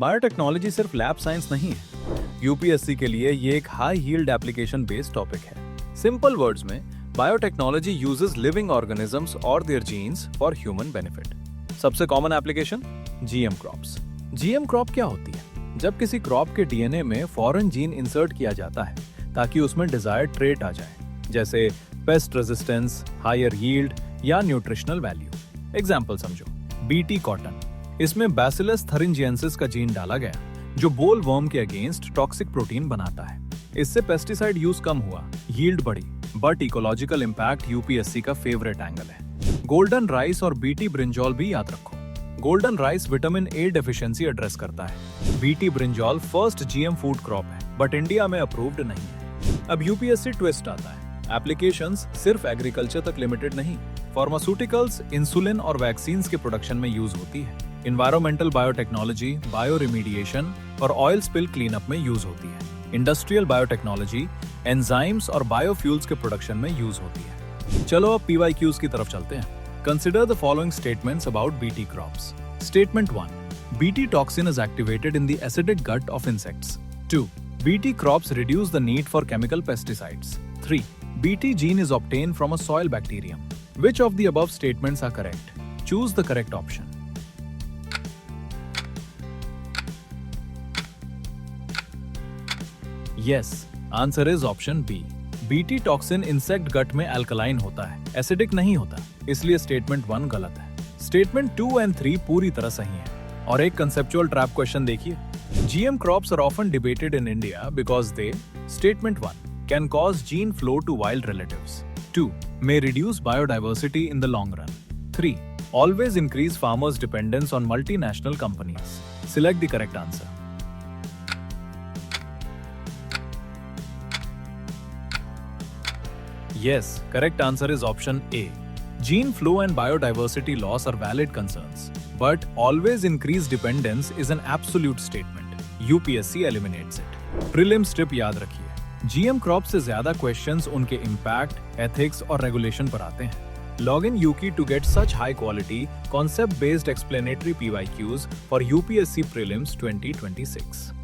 Biotechnology सिर्फ lab science नहीं है। यूपीएससी के लिए ये एक high yield application based topic है। सिंपल वर्ड्स में, बायोटेक्नोलॉजी यूजेस लिविंग ऑर्गेनिजम्स और their genes for human benefit. सबसे common application GM crops. GM crop क्या होती है? जब किसी क्रॉप के डीएनए में फॉरेन जीन इंसर्ट किया जाता है ताकि उसमें डिजायर्ड ट्रेट आ जाए, जैसे पेस्ट रेजिस्टेंस, हायर यील्ड या न्यूट्रिशनल वैल्यू। एग्जाम्पल समझो, बीटी कॉटन, इसमें बैसिलस थरिंजिएंसिस का जीन डाला गया जो बोल वर्म के अगेंस्ट टॉक्सिक प्रोटीन बनाता है। इससे पेस्टिसाइड यूज कम हुआ, यील्ड बढ़ी, बट इकोलॉजिकल इंपैक्ट यूपीएससी का फेवरेट एंगल है। गोल्डन राइस और बीटी ब्रिंजॉल भी याद रखो। Golden rice vitamin A deficiency address करता है। BT brinjal first GM food crop है, बट इंडिया में अप्रूव्ड नहीं है। अब यूपीएससी ट्विस्ट आता है। एप्लीकेशंस सिर्फ एग्रीकल्चर तक लिमिटेड नहीं, फार्मास्यूटिकल्स, इंसुलिन और वैक्सीन्स के प्रोडक्शन में यूज होती है। इन्वायरमेंटल बायोटेक्नोलॉजी, बायो रिमीडिएशन और ऑयल स्पिल क्लीनअप में यूज होती है। इंडस्ट्रियल बायोटेक्नोलॉजी एंजाइम्स और बायोफ्यूल्स के प्रोडक्शन में यूज होती है। चलो अब पीवाईक्यूज की तरफ चलते हैं। Consider the following statements about BT crops. Statement 1, BT toxin is activated in the acidic gut of insects. 2, BT crops reduce the need for chemical pesticides. 3, BT gene is obtained from a soil bacterium. Which of the above statements are correct? Choose the correct option. Yes, answer is option B. BT toxin insect gut में alkaline होता है, acidic नहीं होता, इसलिए statement 1 गलत है। Statement 2 और 3 पूरी तरह सही है। और एक कंसेप्चुअल ट्रैप क्वेश्चन देखिए। GM crops are often debated in India because they, statement 1, can cause gene flow to wild relatives. 2, may reduce biodiversity in the long run. 3, always increase farmers' dependence on multinational companies. Select the correct answer. Yes, correct answer is option A. Gene flow and biodiversity loss are valid concerns, but always increase dependence is an absolute statement. UPSC eliminates it. Prelims tip याद रखिए। GM crops से ज्यादा questions उनके impact, ethics और regulation पर आते हैं। Log in Yuki to get such high quality, concept-based explanatory PYQs for UPSC Prelims 2026.